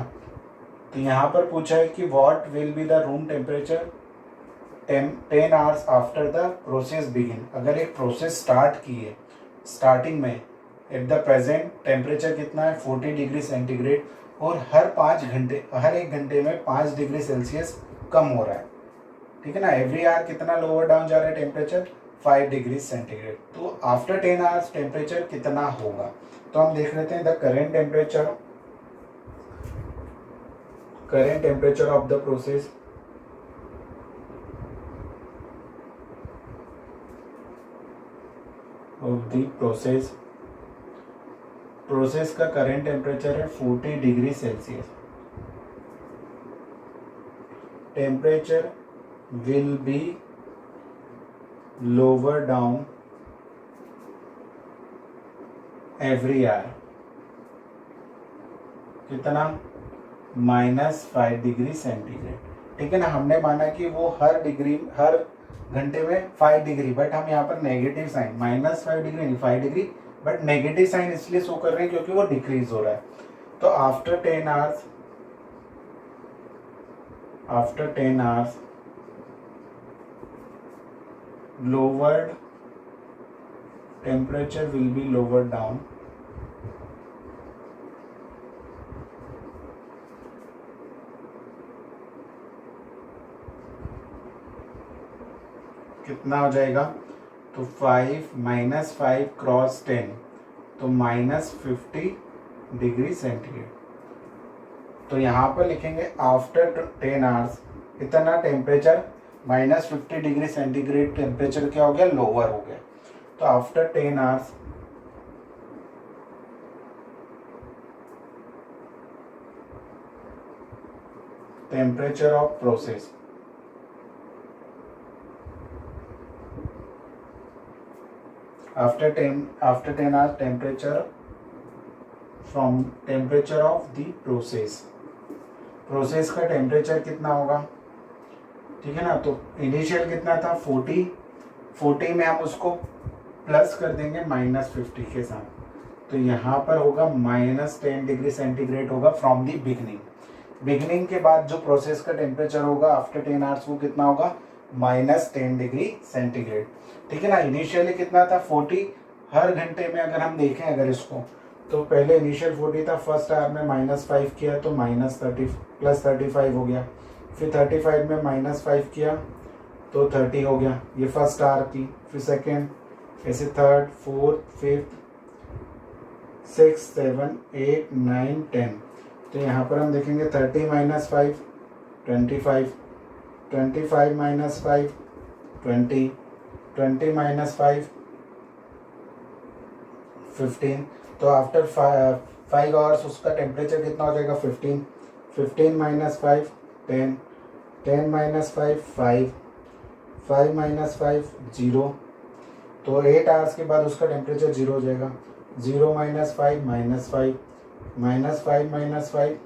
तो यहाँ पर पूछा है कि what will be the room temperature 10 hours after the process begin. अगर एक प्रोसेस स्टार्ट की है, स्टार्टिंग में एट द प्रेजेंट टेम्परेचर कितना है? 40 डिग्री सेंटीग्रेड, और हर 5 घंटे, हर 1 घंटे में 5 डिग्री सेल्सियस कम हो रहा है। ठीक है ना, एवरी आवर कितना लोअर डाउन जा रहा है टेम्परेचर? 5 degree centigrade. तो आफ्टर 10 आवर्स टेम्परेचर कितना होगा? तो हम देख लेते हैं the current temperature of the process process का करेंट टेम्परेचर है 40 degree Celsius. Temperature will be lower down every hour. कितना? -5 डिग्री सेंटीग्रेड। ठीक है ना, हमने माना कि वो हर घंटे में 5 डिग्री, बट हम यहाँ पर नेगेटिव साइन, -5 डिग्री नहीं 5 डिग्री, बट नेगेटिव साइन इसलिए शो कर रहे हैं क्योंकि वो डिक्रीज हो रहा है। तो after 10 hours lowered temperature will be lowered down कितना हो जाएगा? तो 5 -5 क्रॉस 10, तो -50 डिग्री सेंटीग्रेड। तो यहाँ पर लिखेंगे आफ्टर 10 आवर्स इतना टेम्परेचर -50 डिग्री सेंटीग्रेड टेम्परेचर क्या हो गया? लोअर हो गया। तो after 10 hours temperature of process, after 10 hours temperature from temperature of the process का टेम्परेचर कितना होगा? ठीक है ना, तो इनिशियल कितना था? 40 में हम उसको प्लस कर देंगे -50 के साथ, तो यहाँ पर होगा -10 डिग्री सेंटीग्रेड होगा फ्रॉम दी बिगनिंग के बाद जो प्रोसेस का टेम्परेचर होगा आफ्टर 10 आवर्स वो कितना होगा? -10 डिग्री सेंटीग्रेड। ठीक है ना, इनिशियली कितना था? 40। हर घंटे में अगर हम देखें अगर इसको, तो पहले इनिशियल 40 था, फर्स्ट आवर में -5 किया तो -30 +35 हो गया, फिर 35 में -5 किया तो 30 हो गया, ये फर्स्ट आवर की। फिर सेकेंड, ऐसे थर्ड, फोर्थ, फिफ्थ, 6, 7, 8, 9, 10। तो यहाँ पर हम देखेंगे 30 - 5 25, 25 - 5 20, 20 - 5 15। तो आफ्टर 5 आवर्स उसका टेम्परेचर कितना हो जाएगा? 15 - 5 10, 10 - 5 5, 5 - 5 0। तो 8 आवर्स के बाद उसका टेम्परेचर 0 हो जाएगा। 0 - 5 -5, -5 - 5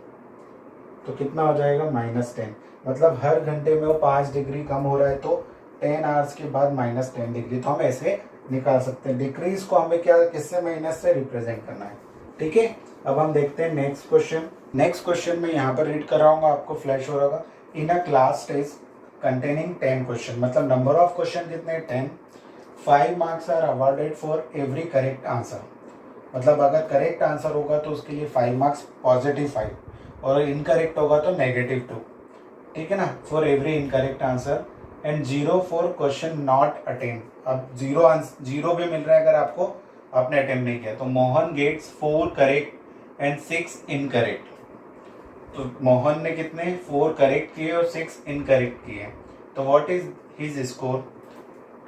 तो कितना हो जाएगा? -10। मतलब हर घंटे में वो 5 डिग्री कम हो रहा है, तो 10 आवर्स के बाद -10 डिग्री। तो हम ऐसे निकाल सकते हैं। डिक्रीज को हमें क्या, किससे, माइनस से रिप्रेजेंट करना है। ठीक है, अब हम देखते हैं नेक्स्ट क्वेश्चन में यहाँ पर रीड कर रहा हूँ, आपको फ्लैश हो रहा होगा। In a class test containing 10 question, मतलब नंबर ऑफ क्वेश्चन कितने? 10। 5 marks are awarded for every correct answer. मतलब अगर करेक्ट आंसर होगा तो उसके लिए 5 मार्क्स, +5, और इनकरेक्ट होगा तो -2। ठीक है ना, for every incorrect answer, and 0 for question not attempt. अब 0 भी मिल रहा है अगर आपको आपने अटेम्प्ट नहीं किया। तो Mohan gets 4 correct and 6 incorrect. तो मोहन ने कितने? 4 करेक्ट किए और 6 इनकरेक्ट किए। तो व्हाट इज हिज स्कोर?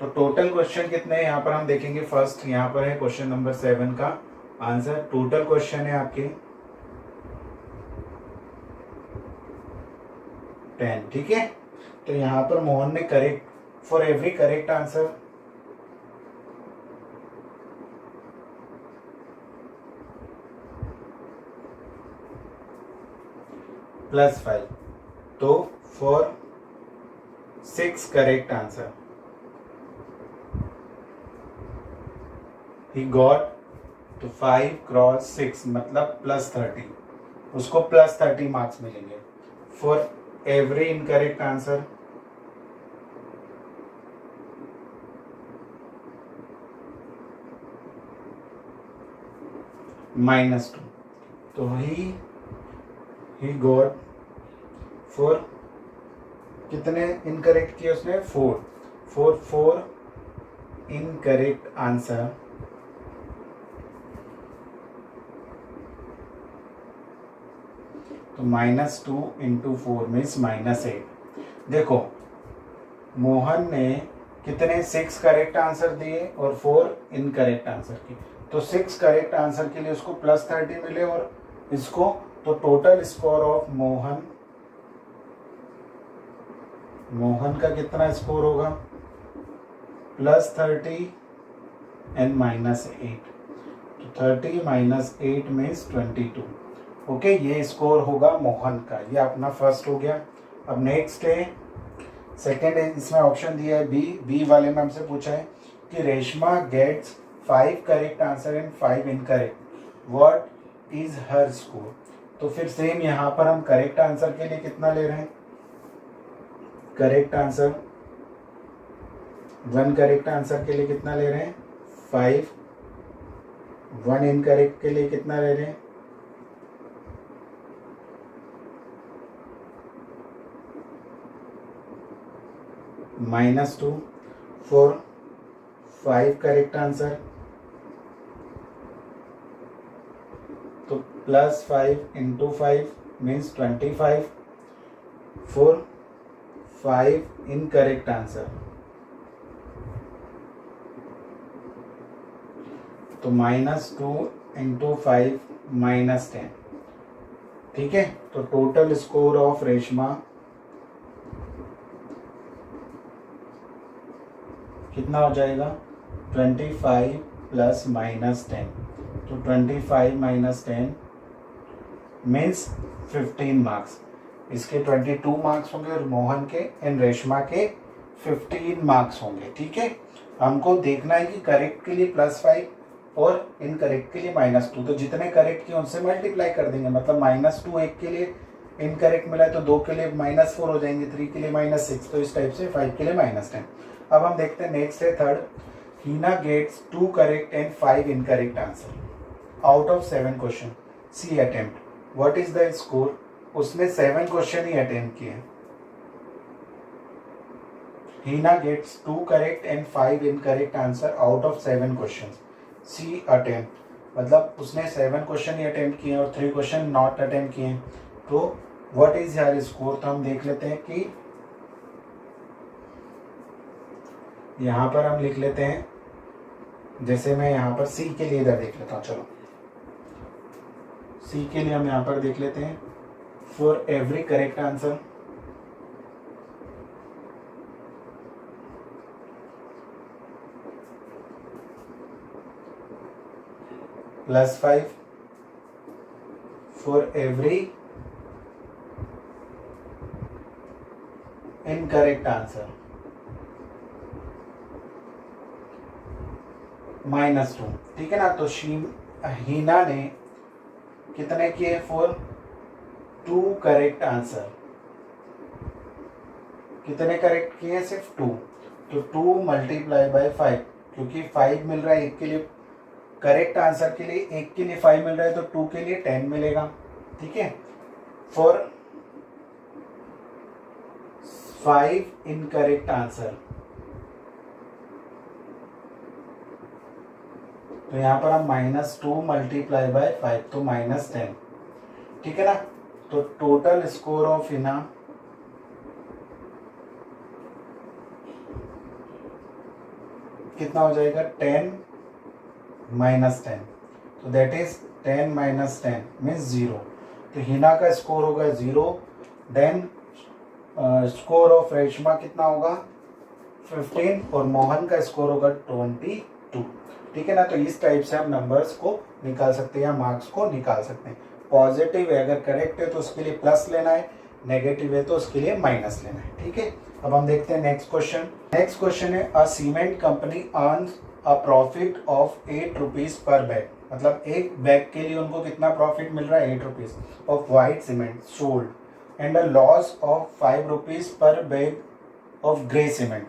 तो टोटल क्वेश्चन कितने हैं यहाँ पर हम देखेंगे। फर्स्ट यहाँ पर है क्वेश्चन नंबर 7 का आंसर। टोटल क्वेश्चन है आपके 10, ठीक है। तो यहाँ पर मोहन ने correct for every correct answer +5, तो for 6 correct answer he got तो 5 क्रॉस 6 मतलब +30, उसको +30 मार्क्स मिलेंगे। फॉर एवरी इनकरेक्ट आंसर -2, तो ही गॉट फॉर कितने इनकरेक्ट किए उसने 4, फॉर 4 इनकरेक्ट आंसर तो -2 × 4 मीन्स -8। देखो मोहन ने कितने 6 करेक्ट आंसर दिए और 4 इनकरेक्ट आंसर किए, तो 6 करेक्ट आंसर के लिए उसको +30 मिले और इसको, तो टोटल स्कोर ऑफ मोहन का कितना स्कोर होगा +30 एंड -8, तो 30 - 8 मीन्स 22। ओके, ये स्कोर होगा मोहन का। ये अपना फर्स्ट हो गया। अब नेक्स्ट है सेकेंड है, इसमें ऑप्शन दिया है बी वाले में हमसे पूछा है कि Reshma gets 5 correct answer and 5 incorrect, what is her score. तो फिर सेम यहाँ पर हम करेक्ट आंसर के लिए कितना ले रहे हैं, करेक्ट आंसर 1 करेक्ट आंसर के लिए कितना ले रहे हैं 5, 1 इनकरेक्ट के लिए कितना ले रहे हैं -2, फॉर 5 करेक्ट आंसर तो +5 × 5 मीन्स 25, फॉर 5 इनकरेक्ट आंसर तो -2 × 5 -10, ठीक है। तो टोटल स्कोर ऑफ रेशमा कितना हो जाएगा 25 + -10, तो 25 - 10 मीन्स 15 मार्क्स। इसके 22 मार्क्स होंगे और मोहन के एंड रेशमा के 15 मार्क्स होंगे, ठीक है। हमको देखना है कि करेक्ट के लिए +5 और इनकरेक्ट के लिए -2, तो जितने करेक्ट किए उनसे मल्टीप्लाई कर देंगे, मतलब -2 एक के लिए इनकरेक्ट मिला है तो 2 के लिए -4 हो जाएंगे, 3 के लिए -6, तो इस टाइप से 5 के लिए -10। अब हम देखते हैं नेक्स्ट है third, Heena gets 2 correct and 5 incorrect answer out of 7 question, she attempt, what is the score. उसने 7 क्वेश्चन ही अटेम्प्ट किए। Heena gets 2 correct and 5 incorrect answer out of 7 question, she attempt, मतलब उसने 7 क्वेश्चन ही अटेम्प्ट किए और 3 क्वेश्चन नॉट अटेम्प्ट किए, तो व्हाट इज हर स्कोर। तो हम देख लेते हैं कि यहाँ पर हम लिख लेते हैं, जैसे मैं यहाँ पर सी के लिए इधर देख लेता हूँ, चलो सी के लिए हम यहाँ पर देख लेते हैं, for every correct answer +5, for every incorrect answer -2, ठीक है ना। तो हीना ने कितने किए फॉर 2 करेक्ट आंसर, कितने करेक्ट किए सिर्फ 2, तो 2 × 5, क्योंकि 5 मिल रहा है एक के लिए, करेक्ट आंसर के लिए एक के लिए 5 मिल रहा है तो 2 के लिए 10 मिलेगा, ठीक है। फॉर 5 इनकरेक्ट आंसर, तो यहाँ पर हम -2 × 5 तो -10, ठीक है ना। तो टोटल स्कोर ऑफ हिना 5 कितना हो जाएगा 10 माइनस 10, तो दैट इज 10 माइनस 10 मीन्स 0। तो हिना का स्कोर होगा 0, देन स्कोर ऑफ रेशमा कितना होगा 15 और मोहन का स्कोर होगा 22। ठीक है ना। तो इस टाइप से हम नंबर्स को निकाल सकते हैं या मार्क्स को निकाल सकते हैं। पॉजिटिव है अगर करेक्ट है तो उसके लिए प्लस लेना है, नेगेटिव है तो उसके लिए माइनस लेना है। ठीक है, अब हम देखते हैं नेक्स्ट क्वेश्चन। नेक्स्ट क्वेश्चन है a cement company earns a profit of 8 rupees per bag, मतलब एक बैग के लिए उनको कितना प्रॉफिट मिल रहा है 8 rupees of white cement sold and a loss of 5 rupees per bag of grey cement.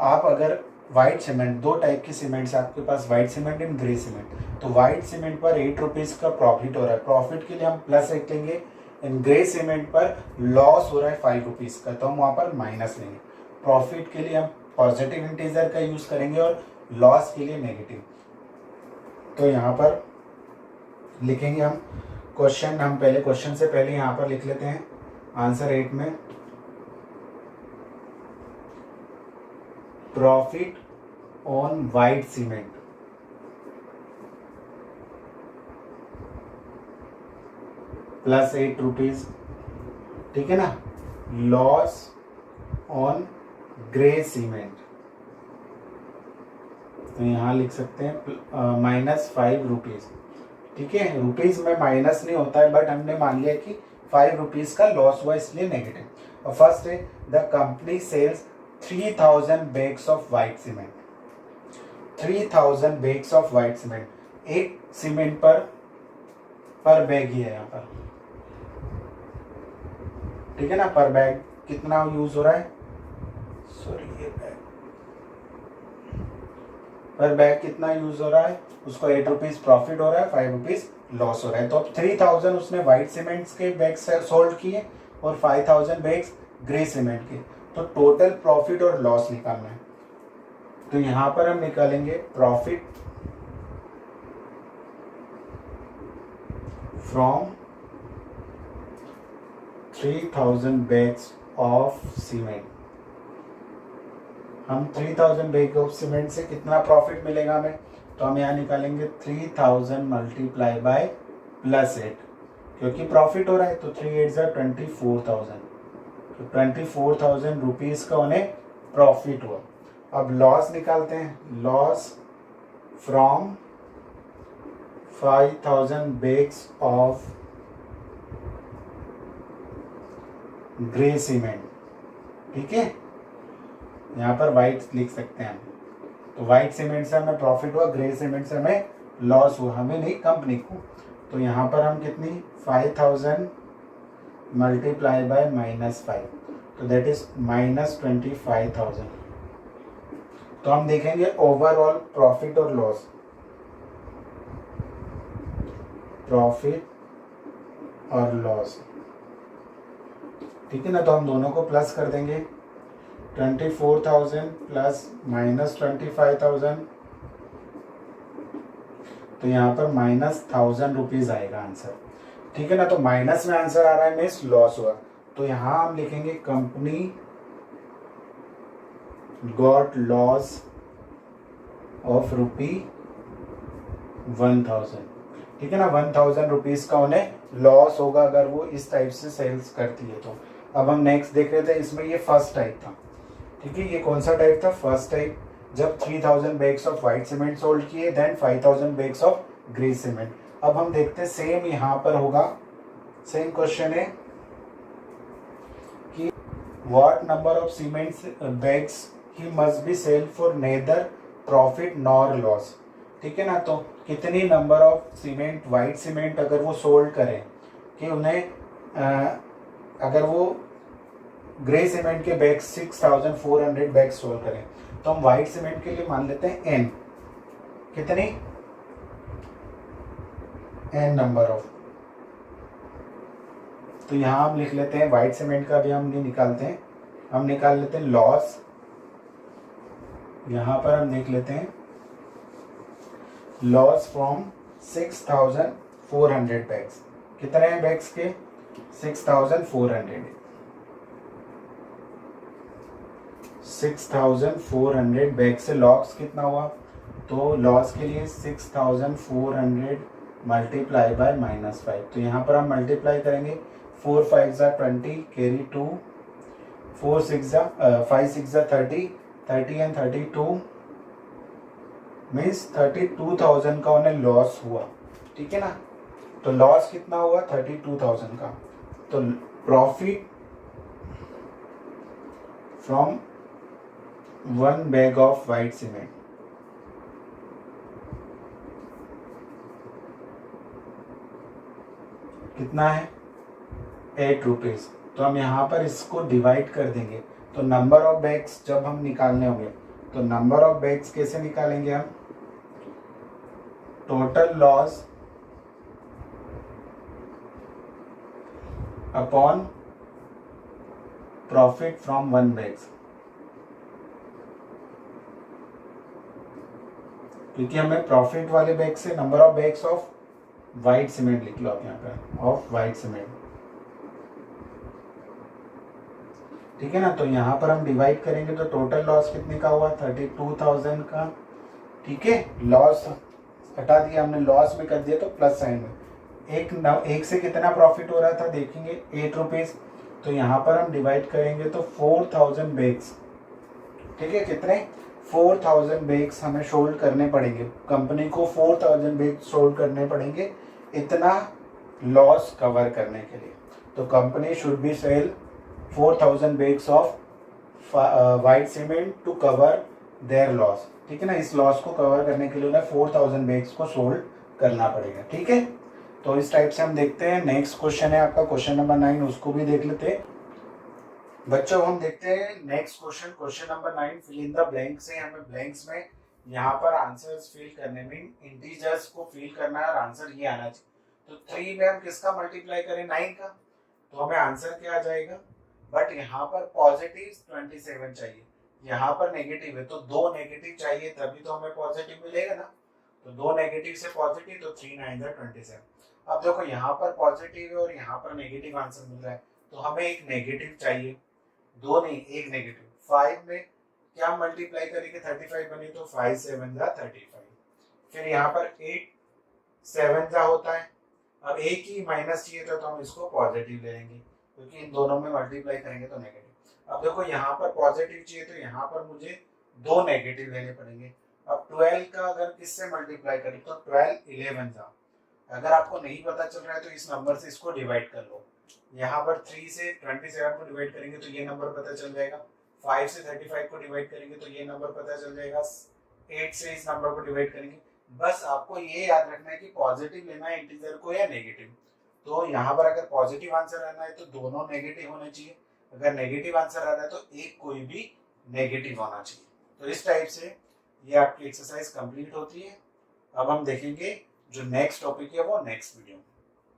आप अगर वाइट सीमेंट, दो टाइप की सीमेंट्स आपके पास, white cement and grey cement, तो वाइट सीमेंट पर 8 रुपीज का प्रॉफिट हो रहा है, प्रॉफिट के लिए हम प्लस रख लेंगे, एंड ग्रे सीमेंट पर लॉस हो रहा है 5 रुपीज का, तो हम वहाँ पर माइनस लेंगे। प्रॉफिट के लिए हम पॉजिटिव इंटीजर का यूज करेंगे और लॉस के लिए नेगेटिव। तो यहाँ पर लिखेंगे हम क्वेश्चन, हम पहले क्वेश्चन से पहले यहाँ पर लिख लेते हैं आंसर 8 में profit on white cement plus 8 rupees, ठीक है ना, लॉस ऑन ग्रे सीमेंट, तो यहाँ लिख सकते हैं माइनस 5 रुपीज। ठीक है, रुपीज में माइनस नहीं होता है, बट हमने मान लिया कि 5 रुपीज का लॉस हुआ इसलिए नेगेटिव। और फर्स्ट है the company sells 3000 bags of white cement, 3000 bags of white cement, एक सीमेंट पर बैग ही है यहाँ पर। ठीक है ना, पर बैग कितना यूज हो रहा है, सॉरी ये बैग पर बैग कितना यूज हो रहा है, उसको 8 रुपीज प्रॉफिट हो रहा है, 5 रुपीज लॉस हो रहा है। तो अब 3000 उसने व्हाइट सीमेंट्स के बैग्स सोल्ड किए और 5000 बैग्स ग्रे सीमेंट के, तो टोटल प्रॉफिट और लॉस निकालना है। तो यहां पर हम निकालेंगे profit from 3000 bags of cement. हम 3000 बैग ऑफ सीमेंट से कितना प्रॉफिट मिलेगा हमें, तो हम यहाँ निकालेंगे 3000 मल्टीप्लाई बाय प्लस 8, क्योंकि प्रॉफिट हो रहा है, तो 3 8 24,000, तो 24,000 रुपीज का उन्हें प्रॉफिट हुआ। अब लॉस निकालते हैं, loss from 5000 bags of grey cement. ठीक है, यहाँ पर वाइट लिख सकते हैं हम, तो वाइट सीमेंट से हमें प्रॉफिट हुआ, ग्रे सीमेंट से हमें लॉस हुआ, हमें नहीं कंपनी को। तो यहाँ पर हम कितनी 5000 मल्टीप्लाई बाय -5, तो दैट इज -25,000। तो हम देखेंगे ओवरऑल प्रॉफिट और लॉस, प्रॉफिट और लॉस। ठीक है ना, तो हम दोनों को प्लस कर देंगे, 24,000 प्लस -25,000, तो यहाँ पर -1000 रुपीज आएगा आंसर। ठीक है ना, तो माइनस में आंसर आ रहा है मीन्स लॉस हुआ, तो यहाँ हम लिखेंगे कंपनी गॉट लॉस ऑफ ₹1000। ठीक है ना, 1000 रुपीज का उन्हें लॉस होगा अगर वो इस टाइप से सेल्स करती है। तो अब हम नेक्स्ट देख रहे थे, इसमें ये फर्स्ट टाइप था। ठीक है, ये कौन सा टाइप था, फर्स्ट टाइप, जब 3000 bags of white cement sold किए, then 5000 bags of grey cement. अब हम देखते हैं सेम यहाँ पर होगा, सेम क्वेश्चन है कि what number of cement bags he must be sell for neither profit nor loss. ठीक है ना, तो कितनी number of cement, white cement अगर वो सोल्ड करें कि उन्हें अगर वो ग्रे सीमेंट के बैग 6400 बैग सोल्ड करें, तो हम व्हाइट सीमेंट के लिए मान लेते हैं n, कितनी n नंबर ऑफ। तो यहां हम लिख लेते हैं व्हाइट सीमेंट का भी हम नहीं निकालते हैं, हम निकाल लेते हैं लॉस। यहां पर हम देख लेते हैं लॉस फ्रॉम 6400 बैग्स, कितने हैं बैग्स के 6400, 6400 बैक से लॉस कितना हुआ, तो लॉस के लिए 6400 मल्टीप्लाई बाय -5। तो यहाँ पर हम मल्टीप्लाई करेंगे, 4 5 ज़ा 20 कैरी 2, 4 6 ज़ा 5 6 ज़ा 30, 30 एंड 32 मीन्स 32,000 का उन्हें लॉस हुआ, ठीक है ना। तो लॉस कितना हुआ 32,000 का। तो profit from 1 bag of white cement, कितना है 8 रुपीज़। तो हम यहाँ पर इसको डिवाइड कर देंगे। तो नंबर ऑफ बैग्स जब हम निकालने होंगे, तो नंबर ऑफ बैग्स कैसे निकालेंगे हम, total loss upon profit from 1 bags, क्योंकि हमें प्रॉफिट वाले बैग से number of bags of white cement लिख लो आप यहाँ पे, ऑफ वाइट सीमेंट, ठीक है ना। तो यहाँ पर हम डिवाइड करेंगे तो टोटल लॉस कितने का हुआ 32,000 का, ठीक है। लॉस हटा दिया हमने, लॉस में कर दिया तो प्लस साइन में। एक से कितना प्रॉफिट हो रहा था देखेंगे 8 रुपीज़। तो यहाँ पर हम डिवाइड करेंगे तो 4000 बैग्स, ठीक है। कितने 4000 बैग्स हमें सोल्ड करने पड़ेंगे, कंपनी को 4000 बैग्स सोल्ड करने पड़ेंगे इतना लॉस कवर करने के लिए। तो company should be sell 4000 bags of white cement to cover their loss, ठीक है ना। इस लॉस को कवर करने के लिए उन्हें 4000 बैग्स को सोल्ड करना पड़ेगा, ठीक है। तो इस टाइप से हम देखते हैं। नेक्स्ट क्वेश्चन है आपका क्वेश्चन नंबर 9, उसको भी देख लेते हैं बच्चों। हम देखते हैं next question, question number 9, fill in the blank से हमें ब्लैंक्स में यहाँ पर आंसर्स फिल करने में इंटीजर्स को फिल करना है और आंसर ये आना चाहिए। तो 3 में हम किसका मल्टीप्लाई करें 9 का, तो हमें आंसर क्या आ जाएगा। बट यहाँ पर पॉजिटिव 27 चाहिए, यहाँ पर नेगेटिव है, तो 2 नेगेटिव चाहिए तभी तो हमें पॉजिटिव मिलेगा ना। तो 2 नेगेटिव से पॉजिटिव, तो 3 9 27। अब देखो यहाँ पर पॉजिटिव है और यहाँ पर नेगेटिव आंसर मिल रहा है, तो हमें एक नेगेटिव चाहिए, 2 नहीं एक नेगेटिव। 5 में क्या मल्टीप्लाई करेंगे 35 बने, तो 5 7 जा 35। फिर यहाँ पर 8 7 जा होता है, अब एक ही माइनस चाहिए था तो हम इसको पॉजिटिव ले लेंगे, क्योंकि इन दोनों में मल्टीप्लाई करेंगे तो नेगेटिव। अब देखो यहाँ पर पॉजिटिव चाहिए तो यहाँ पर मुझे 2 नेगेटिव लेने पड़ेंगे। अब 12 का अगर किससे मल्टीप्लाई करें तो 12 11 जा। अगर आपको नहीं पता चल रहा है तो इस नंबर से इसको डिवाइड कर लो। यहाँ पर 3 से 27 को डिवाइड करेंगे तो ये नंबर पता चल जाएगा, 5 से 35 को डिवाइड करेंगे तो ये नंबर पता चल जाएगा, 8 से इस नंबर को डिवाइड करेंगे। बस आपको ये याद रखना है कि पॉजिटिव लेना है इंटीजर को या नेगेटिव। तो यहाँ पर अगर पॉजिटिव आंसर आना है तो दोनों नेगेटिव होने चाहिए, अगर नेगेटिव आंसर आ रहा है तो एक कोई भी नेगेटिव होना चाहिए। तो इस टाइप से ये आपकी एक्सरसाइज कंप्लीट होती है। अब हम देखेंगे जो नेक्स्ट टॉपिक है वो नेक्स्ट वीडियो में।